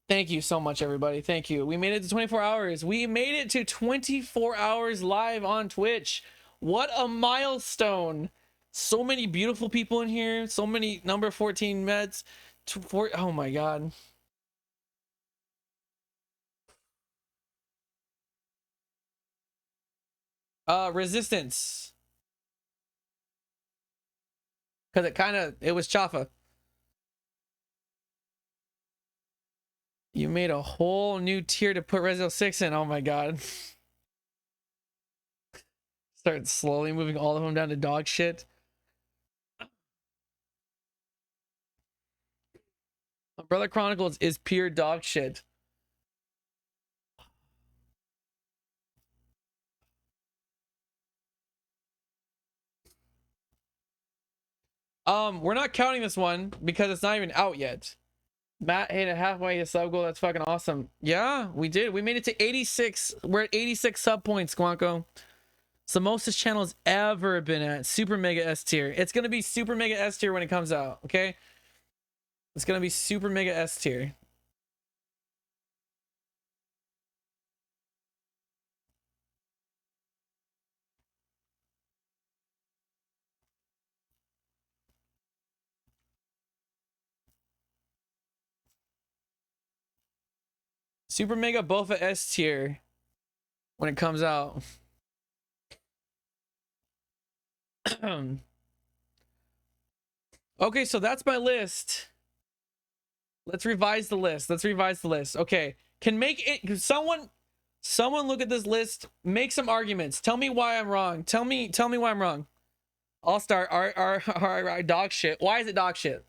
Thank you so much, everybody. Thank you. We made it to 24 hours. We made it to 24 hours live on Twitch. What a milestone. So many beautiful people in here. So many number 14 meds. Oh my god. Resistance. Because it was Chafa. You made a whole new tier to put Resident Evil 6 in. Oh my god. Start slowly moving all of them down to dog shit. Umbrella Chronicles is pure dog shit. We're not counting this one because it's not even out yet. Matt hit it halfway to sub goal. That's fucking awesome. Yeah, we did. We made it to 86. We're at 86 sub points, Squanko. It's the most this channel has ever been at. Super Mega S tier. It's gonna be Super Mega S tier when it comes out, okay? It's gonna be Super Mega S tier. Super Mega Bofa S tier when it comes out. Okay, so that's my list. Let's revise the list. Okay, can make it someone look at this list, make some arguments. Tell me why I'm wrong. Tell me why I'm wrong. I'll start. Our dog shit. Why is it dog shit?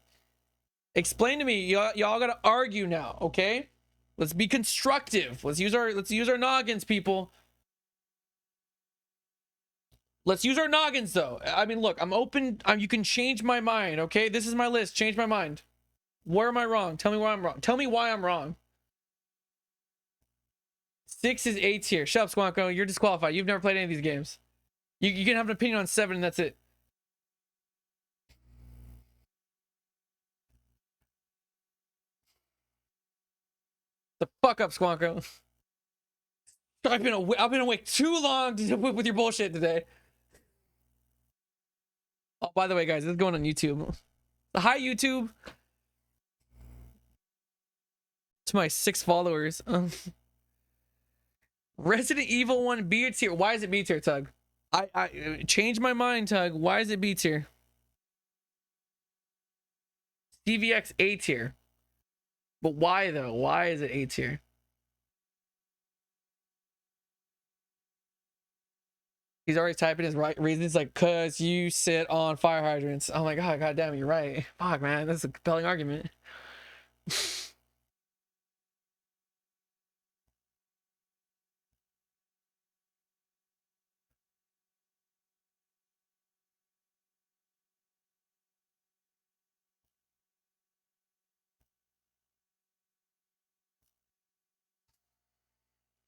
Explain to me. Y'all gotta argue now, okay? Let's be constructive. Let's use our noggins, people. Let's use our noggins, though. I mean, look, I'm open. You can change my mind, okay? This is my list. Change my mind. Where am I wrong? Tell me why I'm wrong. Tell me why I'm wrong. 6 is A tier. Shut up, Squanko. You're disqualified. You've never played any of these games. You can have an opinion on 7, and that's it. The fuck up, Squanko. I've been awake too long to put with your bullshit today. Oh, by the way, guys, this is going on YouTube. Hi, YouTube. To my 6 followers. Resident Evil 1 B tier. Why is it B tier, Tug? I changed my mind, Tug. Why is it B tier? CVX A tier. But why though? Why is it A tier? He's already typing his right reasons, like, cause you sit on fire hydrants. Oh my god, god damn, you're right. Fuck, man, that's a compelling argument.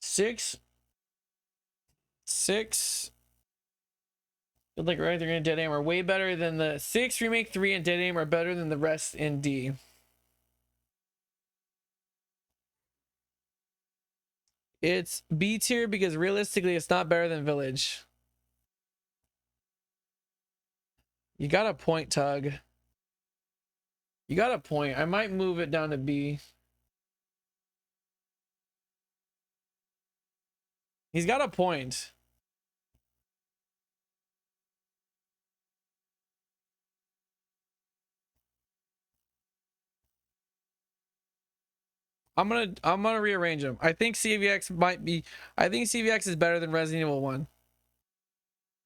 Six. Good like right, they're gonna Dead Aim are way better than the 6 remake, 3 and Dead Aim are better than the rest in D. It's B tier because realistically it's not better than Village. You got a point, Tug. You got a point. I might move it down to B. He's got a point. I'm gonna rearrange them. I think CVX is better than Resident Evil 1.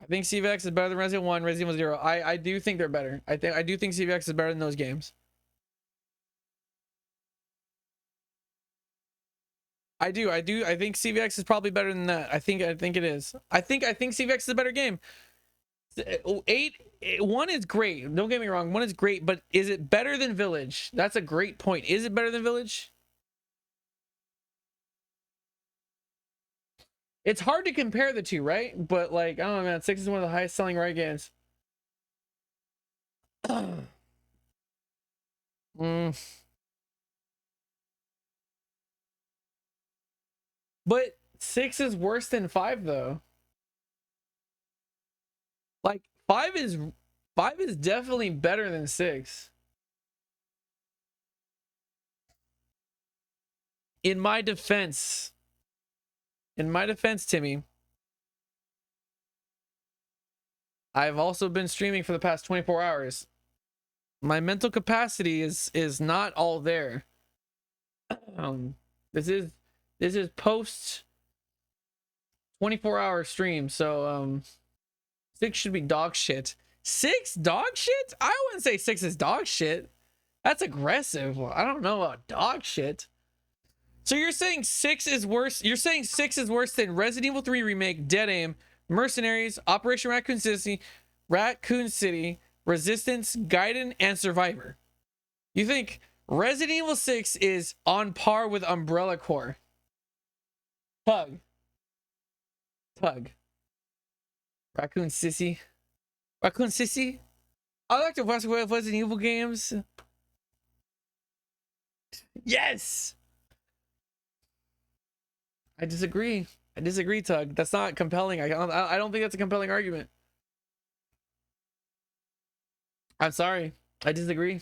I think CVX is better than Resident Evil 1, Resident Evil 0. I do think they're better. I do think CVX is better than those games. I think CVX is probably better than that. I think it is. I think CVX is a better game. 1 is great. Don't get me wrong. 1 is great, but is it better than Village? That's a great point. Is it better than Village? It's hard to compare the two, right? But like, I don't know, man. 6 is one of the highest selling Rare games. Mm. But 6 is worse than 5 though. Like 5 is definitely better than 6. In my defense, Timmy, I've also been streaming for the past 24 hours. My mental capacity is not all there. Um, this is post 24-hour stream, so 6 should be dog shit. 6 dog shit? I wouldn't say 6 is dog shit. That's aggressive. I don't know about dog shit. So you're saying 6 is worse? You're saying 6 is worse than Resident Evil 3 Remake, Dead Aim, Mercenaries, Operation Raccoon City, Resistance, Gaiden, and Survivor. You think Resident Evil 6 is on par with Umbrella Corps? Tug. Raccoon Sissy. Raccoon Sissy? I like to watch Resident Evil games. Yes! I disagree. Tug. That's not compelling. I don't think that's a compelling argument. I'm sorry. I disagree.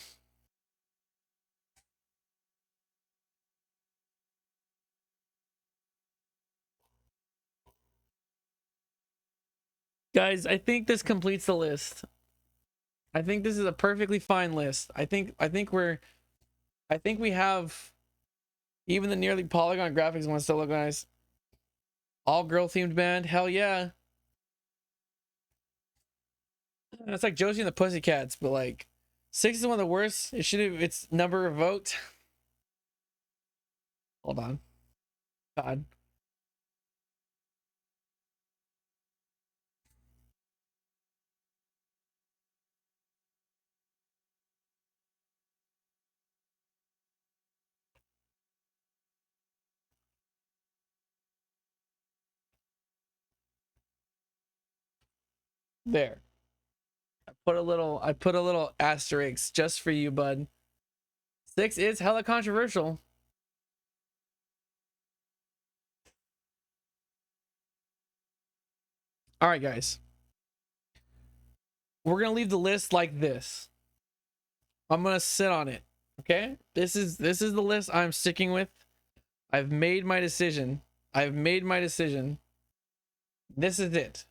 Guys, I think this completes the list. I think this is a perfectly fine list. I think we have even the nearly polygon graphics one still look nice. All girl themed band. Hell yeah. It's like Josie and the Pussycats, but like 6 is one of the worst. It should have its number revoked. Hold on. God. There. I put a little asterisk just for you, bud. 6 is hella controversial. All right, guys. We're going to leave the list like this. I'm going to sit on it. Okay? This is the list I'm sticking with. I've made my decision. This is it.